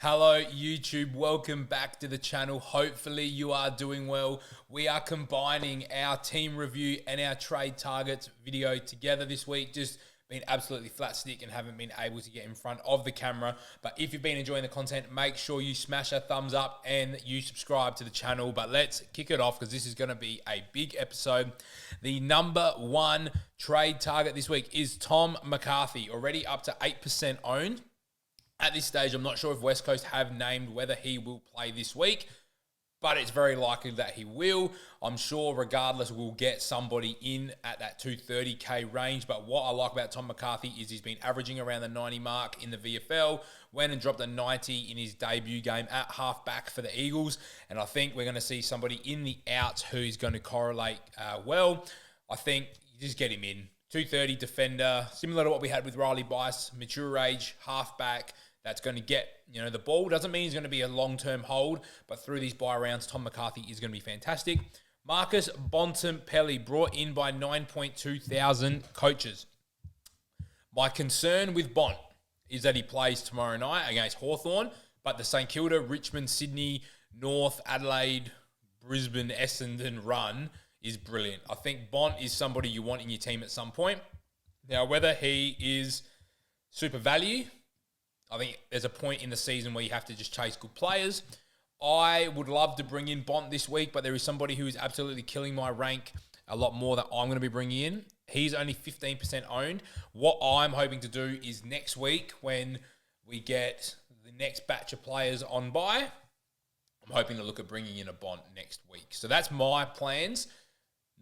Hello YouTube, welcome back to the channel. Hopefully you are doing well. We are combining our team review and our trade targets video together this week. Just been absolutely flat stick and haven't been able to get in front of the camera. But if you've been enjoying the content, make sure you smash a thumbs up and you subscribe to the channel. But let's kick it off because this is going to be a big episode. The number one trade target this week is Tom McCarthy, already up to 8% owned. At this stage, I'm not sure if West Coast have named whether he will play this week, but it's very likely that he will. I'm sure regardless, we'll get somebody in at that 230K range. But what I like about Tom McCarthy is he's been averaging around the 90 mark in the VFL, went and dropped a 90 in his debut game at halfback for the Eagles. And I think we're going to see somebody in the outs who's going to correlate well. I think you just get him in. 230 defender, similar to what we had with Riley Bice, mature age, halfback. That's going to get, the ball. Doesn't mean he's going to be a long-term hold, but through these bye rounds, Tom McCarthy is going to be fantastic. Marcus Bontton brought in by 9.2 thousand coaches. My concern with Bont is that he plays tomorrow night against Hawthorn, but the St Kilda, Richmond, Sydney, North, Adelaide, Brisbane, Essendon run is brilliant. I think Bont is somebody you want in your team at some point. Now, whether he is super value, I think there's a point in the season where you have to just chase good players. I would love to bring in Bont this week, but there is somebody who is absolutely killing my rank a lot more that I'm going to be bringing in. He's only 15% owned. What I'm hoping to do is next week when we get the next batch of players on bye, I'm hoping to look at bringing in a Bont next week. So that's my plans,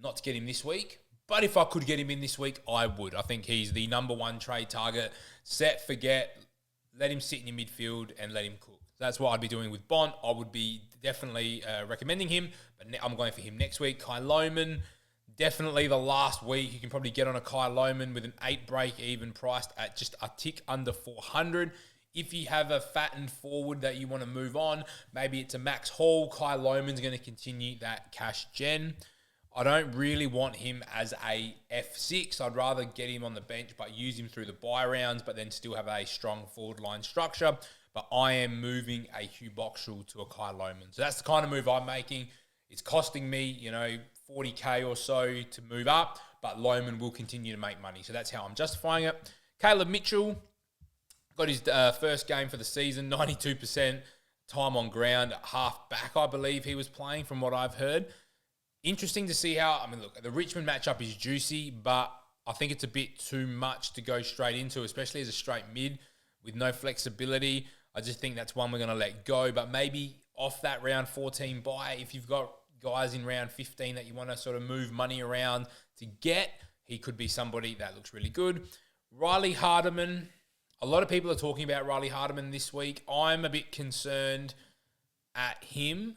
not to get him this week. But if I could get him in this week, I would. I think he's the number one trade target. Set, forget. Let him sit in your midfield and let him cook. That's what I'd be doing with Bont. I would be definitely recommending him, but I'm going for him next week. Kai Lohmann, definitely the last week. You can probably get on a Kai Lohmann with an 8 break even priced at just a tick under 400. If you have a fattened forward that you want to move on, maybe it's a Max Hall. Kai Lohrmann's going to continue that cash gen. I don't really want him as a F6. I'd rather get him on the bench but use him through the bye rounds, but then still have a strong forward line structure. But I am moving a Hugh Boxall to a Kai Lohmann. So that's the kind of move I'm making. It's costing me, 40K or so to move up, but Lohmann will continue to make money. So that's how I'm justifying it. Caleb Mitchell got his first game for the season, 92% time on ground, half back, I believe he was playing from what I've heard. Interesting to see how, look, the Richmond matchup is juicy, but I think it's a bit too much to go straight into, especially as a straight mid with no flexibility. I just think that's one we're going to let go, but maybe off that round 14 bye, if you've got guys in round 15 that you want to sort of move money around to get, he could be somebody that looks really good. Riley Hardiman, a lot of people are talking about Riley Hardiman this week. I'm a bit concerned at him.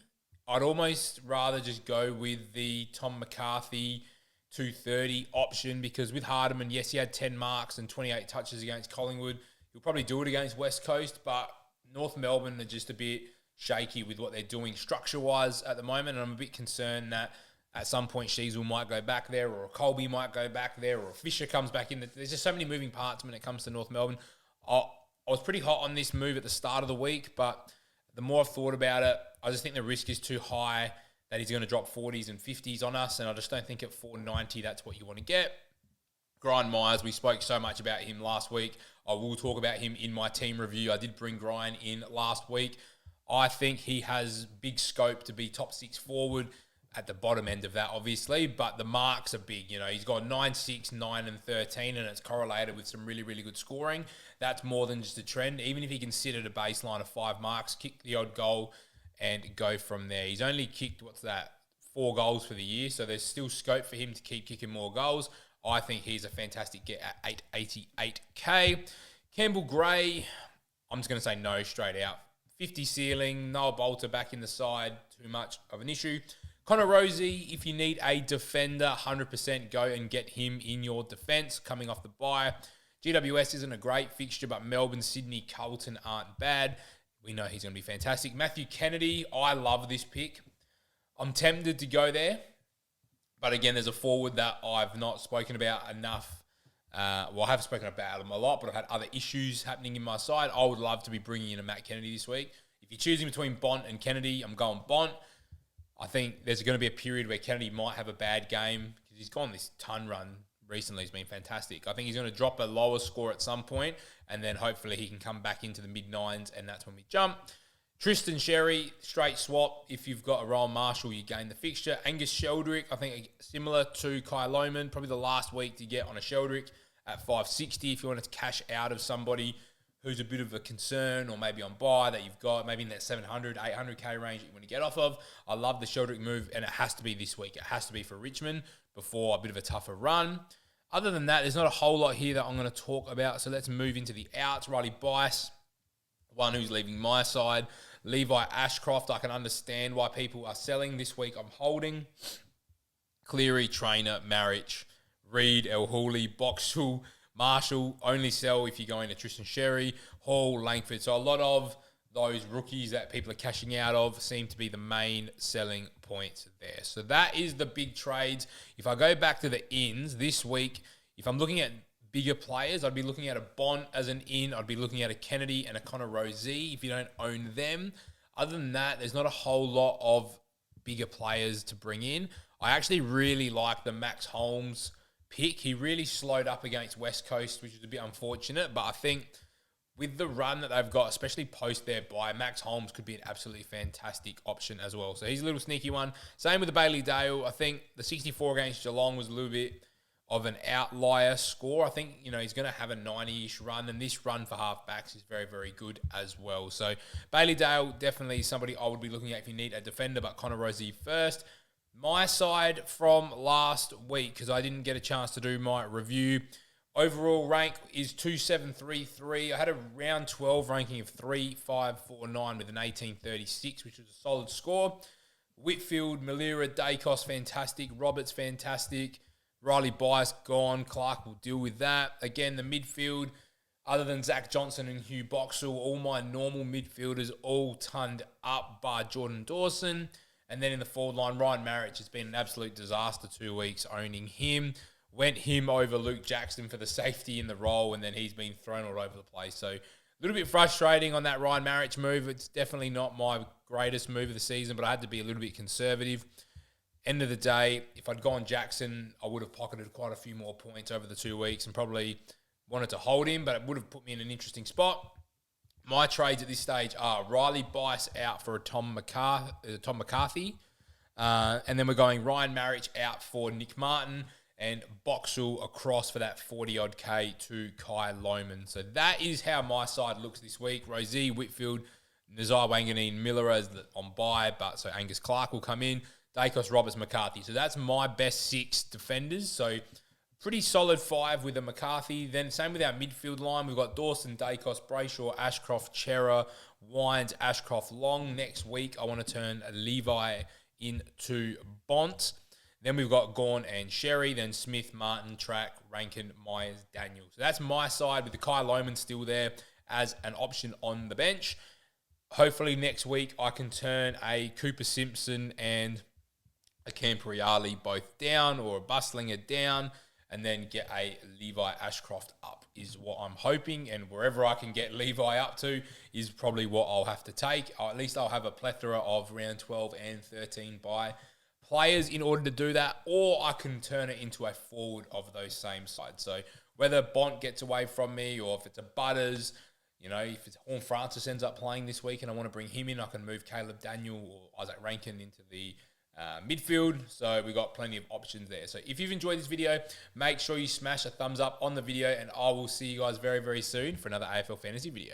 I'd almost rather just go with the Tom McCarthy 230 option because with Hardiman, yes, he had 10 marks and 28 touches against Collingwood. He'll probably do it against West Coast, but North Melbourne are just a bit shaky with what they're doing structure-wise at the moment, and I'm a bit concerned that at some point Sheasel might go back there or Colby might go back there or Fisher comes back in. There's just so many moving parts when it comes to North Melbourne. I was pretty hot on this move at the start of the week, but the more I've thought about it, I just think the risk is too high that he's going to drop 40s and 50s on us, and I just don't think at 490 that's what you want to get. Brian Myers, we spoke so much about him last week. I will talk about him in my team review. I did bring Brian in last week. I think he has big scope to be top 6 forward at the bottom end of that, obviously, but the marks are big. He's got 9, 6, 9, and 13, and it's correlated with some really, really good scoring. That's more than just a trend. Even if he can sit at a baseline of 5 marks, kick the odd goal, and go from there. He's only kicked, 4 goals for the year, so there's still scope for him to keep kicking more goals. I think he's a fantastic get at 888K. Campbell Gray, I'm just going to say no straight out. 50 ceiling, Noah Bolter back in the side, too much of an issue. Connor Rosie, if you need a defender, 100% go and get him in your defence coming off the bye. GWS isn't a great fixture, but Melbourne, Sydney, Carlton aren't bad. We know he's going to be fantastic. Matthew Kennedy, I love this pick. I'm tempted to go there. But again, there's a forward that I've not spoken about enough Well, I have spoken about him a lot, but I've had other issues happening in my side. I would love to be bringing in a Matt Kennedy this week. If you're choosing between Bont and Kennedy, I'm going Bont. I think there's going to be a period where Kennedy might have a bad game because he's gone this ton run recently. He's been fantastic. I think he's going to drop a lower score at some point, and then hopefully he can come back into the mid-9s, and that's when we jump. Tristan Sherry, straight swap. If you've got a Rowan Marshall, you gain the fixture. Angus Sheldrick, I think similar to Kai Lohman, probably the last week to get on a Sheldrick at 560 if you want to cash out of somebody who's a bit of a concern or maybe on buy that you've got, maybe in that 700, 800K range that you want to get off of. I love the Sheldrick move, and it has to be this week. It has to be for Richmond before a bit of a tougher run. Other than that, there's not a whole lot here that I'm going to talk about, so let's move into the outs. Riley Bice, one who's leaving my side. Levi Ashcroft, I can understand why people are selling. This week I'm holding. Cleary, Trainer, Marich, Reed, El Hooley, Boxall, Marshall. Only sell if you're going to Tristan Sherry, Hall, Langford. So a lot of those rookies that people are cashing out of seem to be the main selling points there. So that is the big trades. If I go back to the ins this week, if I'm looking at bigger players, I'd be looking at a Bont as an in. I'd be looking at a Kennedy and a Connor Rozee if you don't own them. Other than that, there's not a whole lot of bigger players to bring in. I actually really like the Max Holmes pick. He really slowed up against West Coast, which is a bit unfortunate, but I think with the run that they've got, especially post their bye, Max Holmes could be an absolutely fantastic option as well. So he's a little sneaky one. Same with the Bailey Dale. I think the 64 against Geelong was a little bit of an outlier score. I think, he's going to have a 90-ish run, and this run for halfbacks is very, very good as well. So Bailey Dale, definitely somebody I would be looking at if you need a defender, but Connor Rozee first. My side from last week, because I didn't get a chance to do my review, overall rank is 2733. I had a round 12 ranking of 3549 with an 1836, which was a solid score. Whitfield, Malira, Dacos, fantastic. Roberts, fantastic. Riley Bice gone. Clark will deal with that. Again, the midfield, other than Zach Johnson and Hugh Boxall, all my normal midfielders all tonned up bar Jordan Dawson. And then in the forward line, Ryan Marich has been an absolute disaster 2 weeks owning him. Went him over Luke Jackson for the safety in the role, and then he's been thrown all over the place. So a little bit frustrating on that Ryan Marich move. It's definitely not my greatest move of the season, but I had to be a little bit conservative. End of the day, if I'd gone Jackson, I would have pocketed quite a few more points over the 2 weeks and probably wanted to hold him, but it would have put me in an interesting spot. My trades at this stage are Riley Bice out for a Tom McCarthy. And then we're going Ryan Marich out for Nick Martin and Boxall across for that 40-odd K to Kai Lohman. So that is how my side looks this week. Rozee, Whitfield, Nazar Wanganeen, Miller as on bye, but so Angus Clark will come in. Dacos, Roberts, McCarthy. So that's my best 6 defenders. So pretty solid 5 with a McCarthy. Then same with our midfield line. We've got Dawson, Dacos, Brayshaw, Ashcroft, Chera, Wines, Ashcroft, Long. Next week, I want to turn Levi into Bont. Then we've got Gawn and Sherry. Then Smith, Martin, Track, Rankin, Myers, Daniel. So that's my side with the Kai Lohman still there as an option on the bench. Hopefully next week I can turn a Cooper Simpson and a Campriali both down, or a Bustlinger down, and then get a Levi Ashcroft up is what I'm hoping. And wherever I can get Levi up to is probably what I'll have to take. Or at least I'll have a plethora of round 12 and 13 by players in order to do that. Or I can turn it into a forward of those same sides. So whether Bont gets away from me, or if it's a Butters, if it's Horn Francis ends up playing this week and I want to bring him in, I can move Caleb Daniel or Isaac Rankin into the midfield. So we've got plenty of options there. So if you've enjoyed this video, make sure you smash a thumbs up on the video, and I will see you guys very, very soon for another AFL Fantasy video.